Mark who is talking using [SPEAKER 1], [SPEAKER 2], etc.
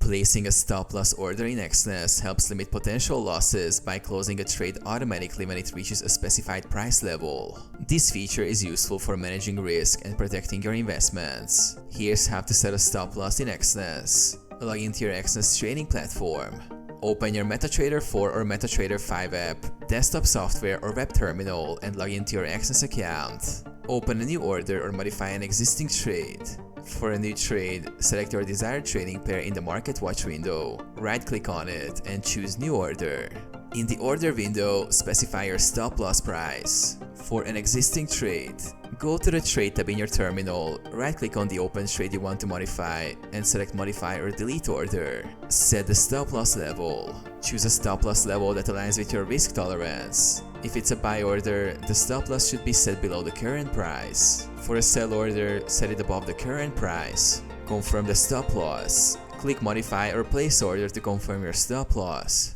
[SPEAKER 1] Placing a stop-loss order in Exness helps limit potential losses by closing a trade automatically when it reaches a specified price level. This feature is useful for managing risk and protecting your investments. Here's how to set a stop-loss in Exness. Log into your Exness trading platform. Open your MetaTrader 4 or MetaTrader 5 app, desktop software or web terminal and log into your Exness account. Open a new order or modify an existing trade. For a new trade, select your desired trading pair in the Market Watch window, right-click on it and choose New Order. In the order window, specify your stop-loss price. For an existing trade, go to the Trade tab in your terminal, right-click on the open trade you want to modify and select Modify or Delete Order. Set the stop-loss level. Choose a stop-loss level that aligns with your risk tolerance. If it's a buy order, the stop-loss should be set below the current price. For a sell order, set it above the current price. Confirm the stop-loss. Click Modify or Place Order to confirm your stop-loss.